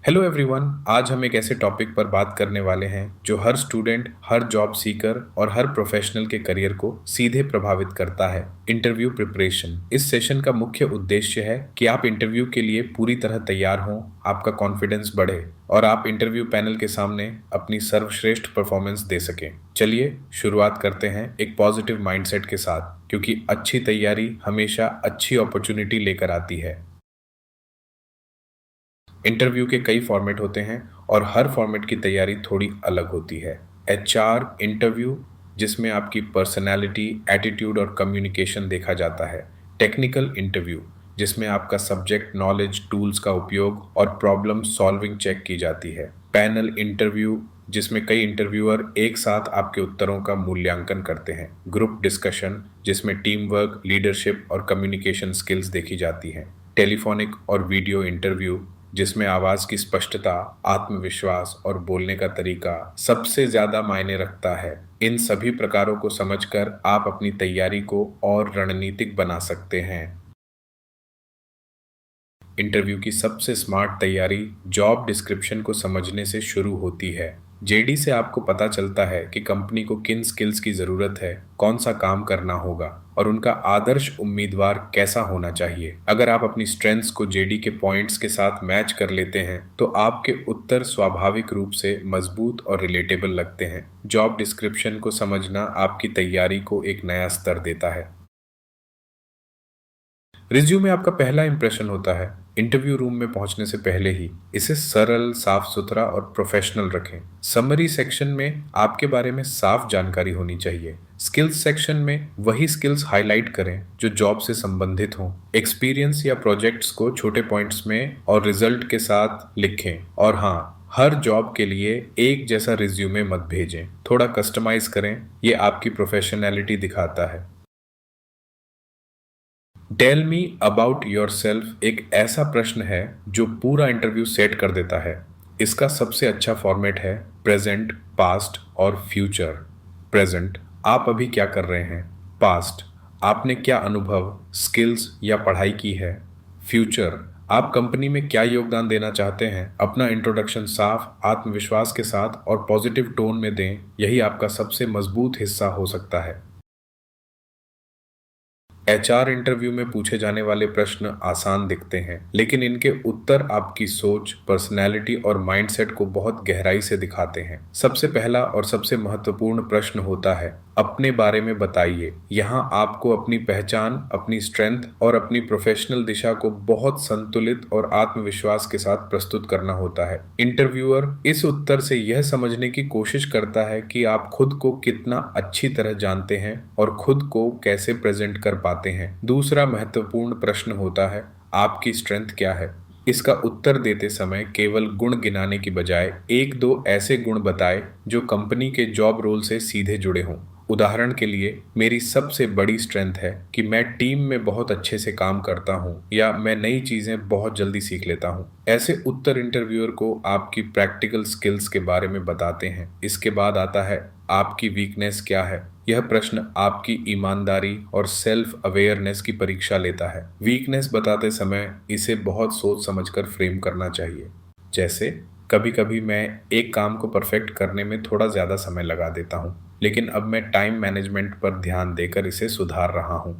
Hello everyone. आज हम एक ऐसे टॉपिक पर बात करने वाले हैं जो हर स्टूडेंट, हर जॉब सीकर और हर प्रोफेशनल के करियर को सीधे प्रभावित करता है, इंटरव्यू प्रिपरेशन। इस सेशन का मुख्य उद्देश्य है कि आप इंटरव्यू के लिए पूरी तरह तैयार हों, आपका कॉन्फिडेंस बढ़े और आप इंटरव्यू पैनल के सामने अपनी सर्वश्रेष्ठ परफॉर्मेंस दे सकें। चलिए शुरुआत करते हैं एक पॉजिटिव माइंडसेट के साथ, क्योंकि अच्छी तैयारी हमेशा अच्छी अपॉर्चुनिटी लेकर आती है। इंटरव्यू के कई फॉर्मेट होते हैं और हर फॉर्मेट की तैयारी थोड़ी अलग होती है। एचआर इंटरव्यू, जिसमें आपकी पर्सनैलिटी, एटीट्यूड और कम्युनिकेशन देखा जाता है। टेक्निकल इंटरव्यू, जिसमें आपका सब्जेक्ट नॉलेज, टूल्स का उपयोग और प्रॉब्लम सॉल्विंग चेक की जाती है। पैनल इंटरव्यू, जिसमें कई इंटरव्यूअर एक साथ आपके उत्तरों का मूल्यांकन करते हैं। ग्रुप डिस्कशन, जिसमें टीम वर्क, लीडरशिप और कम्युनिकेशन स्किल्स देखी जाती हैं। टेलीफोनिक और वीडियो इंटरव्यू, जिसमें आवाज़ की स्पष्टता, आत्मविश्वास और बोलने का तरीका सबसे ज़्यादा मायने रखता है। इन सभी प्रकारों को समझकर आप अपनी तैयारी को और रणनीतिक बना सकते हैं। इंटरव्यू की सबसे स्मार्ट तैयारी जॉब डिस्क्रिप्शन को समझने से शुरू होती है। जेडी से आपको पता चलता है कि कंपनी को किन स्किल्स की ज़रूरत है, कौन सा काम करना होगा और उनका आदर्श उम्मीदवार कैसा होना चाहिए। अगर आप अपनी स्ट्रेंथ्स को जेडी के पॉइंट्स के साथ मैच कर लेते हैं तो आपके उत्तर स्वाभाविक रूप से मजबूत और रिलेटेबल लगते हैं। जॉब डिस्क्रिप्शन को समझना आपकी तैयारी को एक नया स्तर देता है। रिज्यूमे आपका पहला इंप्रेशन होता है। इंटरव्यू रूम में पहुंचने से पहले ही इसे सरल, साफ सुथरा और प्रोफेशनल रखें। समरी सेक्शन में आपके बारे में साफ जानकारी होनी चाहिए। स्किल्स सेक्शन में वही स्किल्स हाईलाइट करें जो जॉब से संबंधित हों। एक्सपीरियंस या प्रोजेक्ट्स को छोटे पॉइंट्स में और रिजल्ट के साथ लिखें। और हाँ, हर जॉब के लिए एक जैसा रिज्यूमे मत भेजें, थोड़ा कस्टमाइज करें। ये आपकी प्रोफेशनैलिटी दिखाता है। Tell me about yourself एक ऐसा प्रश्न है जो पूरा इंटरव्यू सेट कर देता है। इसका सबसे अच्छा फॉर्मेट है प्रेजेंट, पास्ट और फ्यूचर। प्रेजेंट, आप अभी क्या कर रहे हैं। पास्ट, आपने क्या अनुभव, स्किल्स या पढ़ाई की है। फ्यूचर, आप कंपनी में क्या योगदान देना चाहते हैं। अपना इंट्रोडक्शन साफ, आत्मविश्वास के साथ और पॉजिटिव टोन में दें। यही आपका सबसे मजबूत हिस्सा हो सकता है। एचआर इंटरव्यू में पूछे जाने वाले प्रश्न आसान दिखते हैं, लेकिन इनके उत्तर आपकी सोच, पर्सनैलिटी और माइंडसेट को बहुत गहराई से दिखाते हैं। सबसे पहला और सबसे महत्वपूर्ण प्रश्न होता है, अपने बारे में बताइए। यहाँ आपको अपनी पहचान, अपनी स्ट्रेंथ और अपनी प्रोफेशनल दिशा को बहुत संतुलित और आत्मविश्वास के साथ प्रस्तुत करना होता है। इंटरव्यूअर इस उत्तर से यह समझने की कोशिश करता है कि आप खुद को कितना अच्छी तरह जानते हैं और खुद को कैसे प्रेजेंट कर पाते हैं। दूसरा महत्वपूर्ण प्रश्न होता है, आपकी स्ट्रेंथ क्या है। इसका उत्तर देते समय केवल गुण गिनाने की बजाय एक दो ऐसे गुण बताएं जो कंपनी के जॉब रोल से सीधे जुड़े हों। उदाहरण के लिए, मेरी सबसे बड़ी स्ट्रेंथ है कि मैं टीम में बहुत अच्छे से काम करता हूँ, या मैं नई चीज़ें बहुत जल्दी सीख लेता हूँ। ऐसे उत्तर इंटरव्यूअर को आपकी प्रैक्टिकल स्किल्स के बारे में बताते हैं। इसके बाद आता है, आपकी वीकनेस क्या है। यह प्रश्न आपकी ईमानदारी और सेल्फ अवेयरनेस की परीक्षा लेता है। वीकनेस बताते समय इसे बहुत सोच समझकर फ्रेम करना चाहिए। जैसे, कभी कभी मैं एक काम को परफेक्ट करने में थोड़ा ज़्यादा समय लगा देता हूँ, लेकिन अब मैं टाइम मैनेजमेंट पर ध्यान देकर इसे सुधार रहा हूँ।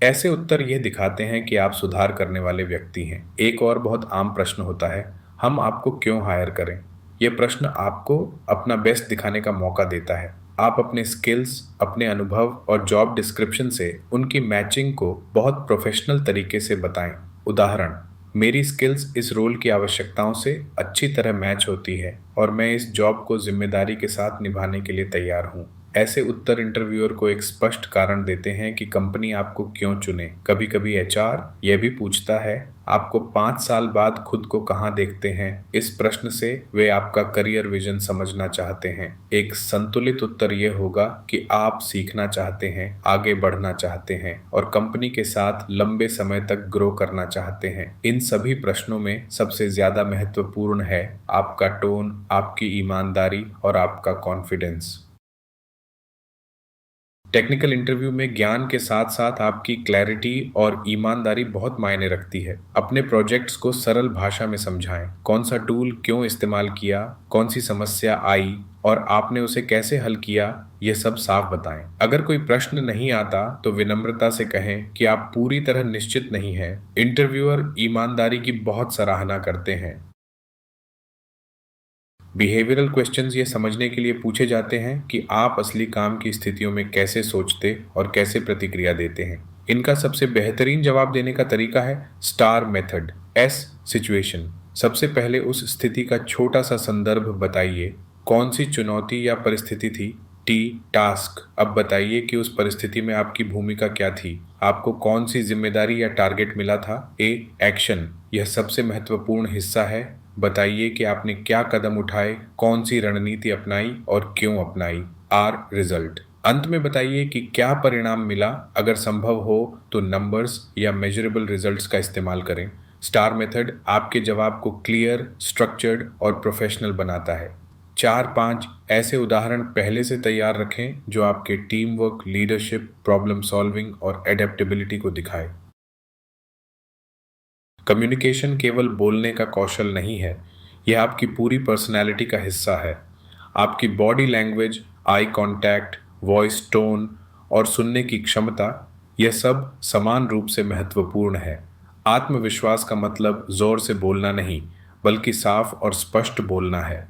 ऐसे उत्तर ये दिखाते हैं कि आप सुधार करने वाले व्यक्ति हैं। एक और बहुत आम प्रश्न होता है, हम आपको क्यों हायर करें। यह प्रश्न आपको अपना बेस्ट दिखाने का मौका देता है। आप अपने स्किल्स, अपने अनुभव और जॉब डिस्क्रिप्शन से उनकी मैचिंग को बहुत प्रोफेशनल तरीके से बताएं। उदाहरण, मेरी स्किल्स इस रोल की आवश्यकताओं से अच्छी तरह मैच होती है और मैं इस जॉब को जिम्मेदारी के साथ निभाने के लिए तैयार हूँ। ऐसे उत्तर इंटरव्यूअर को एक स्पष्ट कारण देते हैं कि कंपनी आपको क्यों चुने। कभी कभी एचआर यह भी पूछता है, आपको 5 साल बाद खुद को कहाँ देखते हैं। इस प्रश्न से वे आपका करियर विजन समझना चाहते हैं। एक संतुलित उत्तर यह होगा कि आप सीखना चाहते हैं, आगे बढ़ना चाहते हैं और कंपनी के साथ लंबे समय तक ग्रो करना चाहते हैं। इन सभी प्रश्नों में सबसे ज्यादा महत्वपूर्ण है आपका टोन, आपकी ईमानदारी और आपका कॉन्फिडेंस। टेक्निकल इंटरव्यू में ज्ञान के साथ साथ आपकी क्लैरिटी और ईमानदारी बहुत मायने रखती है। अपने प्रोजेक्ट्स को सरल भाषा में समझाएं। कौन सा टूल क्यों इस्तेमाल किया, कौन सी समस्या आई और आपने उसे कैसे हल किया, ये सब साफ बताएं। अगर कोई प्रश्न नहीं आता तो विनम्रता से कहें कि आप पूरी तरह निश्चित नहीं हैं। इंटरव्यूअर ईमानदारी की बहुत सराहना करते हैं। बिहेवियरल क्वेश्चंस ये समझने के लिए पूछे जाते हैं कि आप असली काम की स्थितियों में कैसे सोचते और कैसे प्रतिक्रिया देते हैं। इनका सबसे बेहतरीन जवाब देने का तरीका है स्टार मेथड। S situation. सबसे पहले उस स्थिति का छोटा सा संदर्भ बताइए। कौन सी चुनौती या परिस्थिति थी। T task. अब बताइए कि उस परिस्थिति में आपकी भूमिका क्या थी, आपको कौन सी जिम्मेदारी या टारगेट मिला था। A action. यह सबसे महत्वपूर्ण हिस्सा है। बताइए कि आपने क्या कदम उठाए, कौन सी रणनीति अपनाई और क्यों अपनाई। R result. अंत में बताइए कि क्या परिणाम मिला। अगर संभव हो तो नंबर्स या मेजरेबल रिजल्ट्स का इस्तेमाल करें। स्टार मेथड आपके जवाब को क्लियर, स्ट्रक्चर्ड और प्रोफेशनल बनाता है। 4-5 ऐसे उदाहरण पहले से तैयार रखें जो आपके team work, leadership, problem solving और एडेप्टेबिलिटी को दिखाए। कम्युनिकेशन केवल बोलने का कौशल नहीं है, यह आपकी पूरी पर्सनैलिटी का हिस्सा है। आपकी body language, eye contact, voice tone और सुनने की क्षमता, यह सब समान रूप से महत्वपूर्ण है। आत्मविश्वास का मतलब जोर से बोलना नहीं, बल्कि साफ और स्पष्ट बोलना है।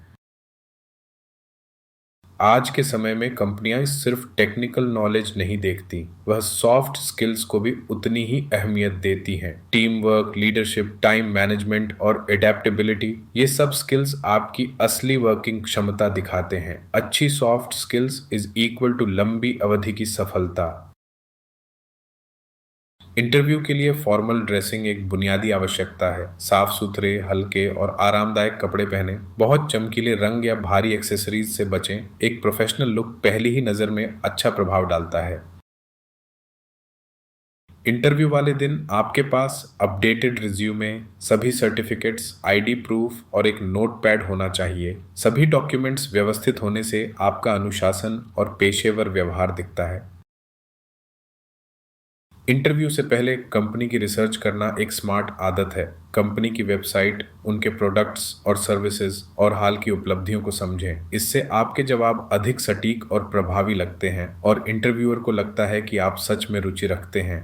आज के समय में कंपनियां सिर्फ टेक्निकल नॉलेज नहीं देखती, वह सॉफ्ट स्किल्स को भी उतनी ही अहमियत देती हैं। Team work, leadership, time management और एडेप्टेबिलिटी, ये सब स्किल्स आपकी असली वर्किंग क्षमता दिखाते हैं। अच्छी soft skills is equal to लंबी अवधि की सफलता। इंटरव्यू के लिए फॉर्मल ड्रेसिंग एक बुनियादी आवश्यकता है। साफ सुथरे, हल्के और आरामदायक कपड़े पहनें। बहुत चमकीले रंग या भारी एक्सेसरीज से बचें। एक प्रोफेशनल लुक पहली ही नज़र में अच्छा प्रभाव डालता है। इंटरव्यू वाले दिन आपके पास अपडेटेड रिज्यूमे, सभी सर्टिफिकेट्स, आईडी प्रूफ और एक नोटपैड होना चाहिए। सभी डॉक्यूमेंट्स व्यवस्थित होने से आपका अनुशासन और पेशेवर व्यवहार दिखता है। इंटरव्यू से पहले कंपनी की रिसर्च करना एक स्मार्ट आदत है। कंपनी की वेबसाइट, उनके प्रोडक्ट्स और सर्विसेज और हाल की उपलब्धियों को समझें। इससे आपके जवाब अधिक सटीक और प्रभावी लगते हैं और इंटरव्यूअर को लगता है कि आप सच में रुचि रखते हैं।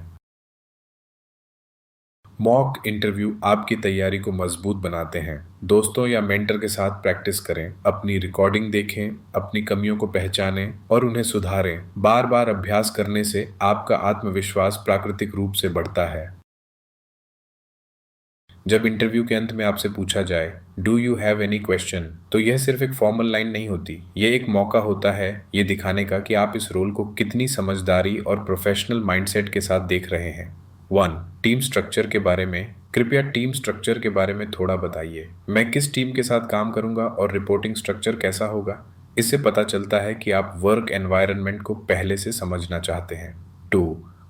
मॉक इंटरव्यू आपकी तैयारी को मजबूत बनाते हैं। दोस्तों या मेंटर के साथ प्रैक्टिस करें, अपनी रिकॉर्डिंग देखें, अपनी कमियों को पहचानें और उन्हें सुधारें। बार बार अभ्यास करने से आपका आत्मविश्वास प्राकृतिक रूप से बढ़ता है। जब इंटरव्यू के अंत में आपसे पूछा जाए, do you have any question, तो यह सिर्फ एक फॉर्मल लाइन नहीं होती, यह एक मौका होता है ये दिखाने का कि आप इस रोल को कितनी समझदारी और प्रोफेशनल माइंडसेट के साथ देख रहे हैं। 1. टीम स्ट्रक्चर के बारे में। कृपया टीम स्ट्रक्चर के बारे में थोड़ा बताइए। मैं किस टीम के साथ काम करूंगा और रिपोर्टिंग स्ट्रक्चर कैसा होगा। इससे पता चलता है कि आप वर्क एनवायरनमेंट को पहले से समझना चाहते हैं। 2.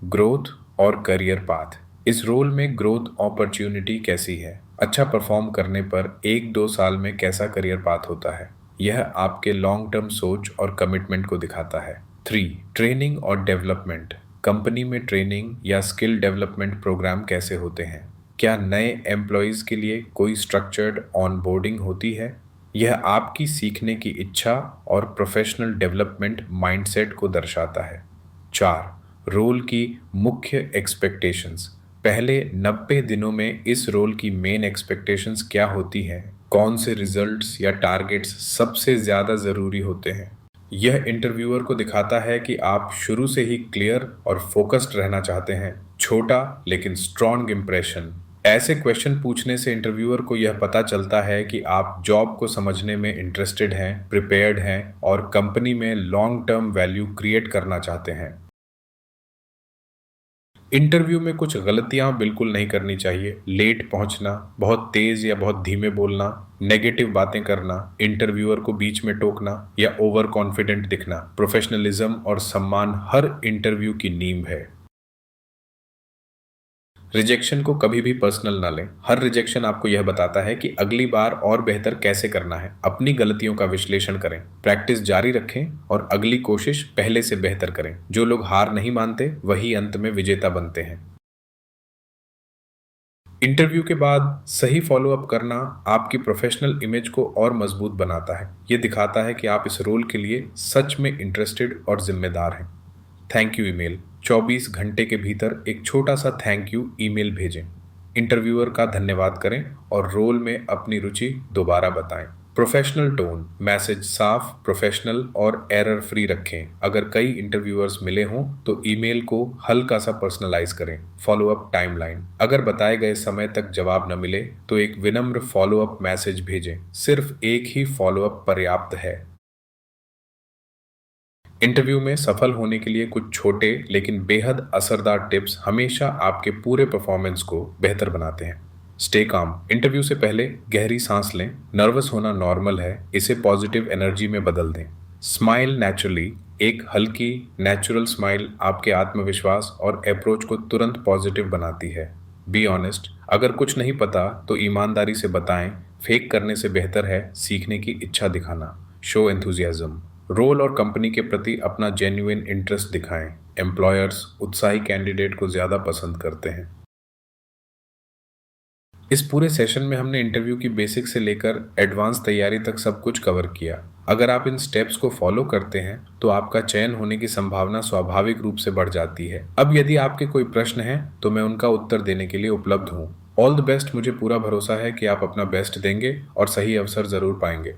ग्रोथ और करियर पाथ। इस रोल में ग्रोथ अपॉर्चुनिटी कैसी है। अच्छा परफॉर्म करने पर 1-2 साल में कैसा करियर पाथ होता है। यह आपके लॉन्ग टर्म सोच और कमिटमेंट को दिखाता है। 3. ट्रेनिंग और डेवलपमेंट। कंपनी में ट्रेनिंग या स्किल डेवलपमेंट प्रोग्राम कैसे होते हैं। क्या नए एम्प्लॉयज़ के लिए कोई स्ट्रक्चर्ड ऑनबोर्डिंग होती है। यह आपकी सीखने की इच्छा और प्रोफेशनल डेवलपमेंट माइंडसेट को दर्शाता है। 4. रोल की मुख्य एक्सपेक्टेशंस। पहले 90 दिनों में इस रोल की मेन एक्सपेक्टेशंस क्या होती हैं। कौन से रिजल्ट्स या टारगेट्स सबसे ज़्यादा ज़रूरी होते हैं। यह इंटरव्यूअर को दिखाता है कि आप शुरू से ही क्लियर और फोकस्ड रहना चाहते हैं। छोटा लेकिन स्ट्रॉन्ग इम्प्रेशन। ऐसे क्वेश्चन पूछने से इंटरव्यूअर को यह पता चलता है कि आप जॉब को समझने में इंटरेस्टेड हैं, प्रिपेयर्ड हैं और कंपनी में लॉन्ग टर्म वैल्यू क्रिएट करना चाहते हैं। इंटरव्यू में कुछ गलतियां बिल्कुल नहीं करनी चाहिए। लेट पहुंचना, बहुत तेज या बहुत धीमे बोलना, नेगेटिव बातें करना, इंटरव्यूअर को बीच में टोकना या ओवर कॉन्फिडेंट दिखना। प्रोफेशनलिज्म और सम्मान हर इंटरव्यू की नींव है। रिजेक्शन को कभी भी पर्सनल ना लें। हर रिजेक्शन आपको यह बताता है कि अगली बार और बेहतर कैसे करना है। अपनी गलतियों का विश्लेषण करें, प्रैक्टिस जारी रखें और अगली कोशिश पहले से बेहतर करें। जो लोग हार नहीं मानते वही अंत में विजेता बनते हैं। इंटरव्यू के बाद सही फॉलोअप करना आपकी प्रोफेशनल इमेज को और मजबूत बनाता है। ये दिखाता है कि आप इस रोल के लिए सच में इंटरेस्टेड और जिम्मेदार हैं। Thank you email. 24 घंटे के भीतर एक छोटा सा थैंक यू ईमेल भेजें। इंटरव्यूअर का धन्यवाद करें और रोल में अपनी रुचि दोबारा बताएं। प्रोफेशनल टोन, मैसेज साफ, प्रोफेशनल और एरर फ्री रखें। अगर कई इंटरव्यूअर्स मिले हों तो ईमेल को हल्का सा पर्सनलाइज करें। फॉलोअप टाइमलाइन, अगर बताए गए समय तक जवाब न मिले तो एक विनम्र फॉलोअप मैसेज भेजें। सिर्फ एक ही फॉलोअप पर्याप्त है। इंटरव्यू में सफल होने के लिए कुछ छोटे लेकिन बेहद असरदार टिप्स हमेशा आपके पूरे परफॉर्मेंस को बेहतर बनाते हैं। Stay calm. इंटरव्यू से पहले गहरी सांस लें। नर्वस होना नॉर्मल है, इसे पॉजिटिव एनर्जी में बदल दें। स्माइल नेचुरली, एक हल्की नेचुरल स्माइल आपके आत्मविश्वास और अप्रोच को तुरंत पॉजिटिव बनाती है। बी ऑनेस्ट, अगर कुछ नहीं पता तो ईमानदारी से बताएं। फेक करने से बेहतर है सीखने की इच्छा दिखाना। शो एंथुजियाज्म, रोल और कंपनी के प्रति अपना जेन्युइन इंटरेस्ट दिखाएं। एम्प्लॉयर्स उत्साही कैंडिडेट को ज़्यादा पसंद करते हैं। इस पूरे सेशन में हमने इंटरव्यू की बेसिक से लेकर एडवांस तैयारी तक सब कुछ कवर किया। अगर आप इन स्टेप्स को फॉलो करते हैं तो आपका चयन होने की संभावना स्वाभाविक रूप से बढ़ जाती है। अब यदि आपके कोई प्रश्न हैं तो मैं उनका उत्तर देने के लिए उपलब्ध हूँ। All the best. मुझे पूरा भरोसा है कि आप अपना बेस्ट देंगे और सही अवसर ज़रूर पाएंगे।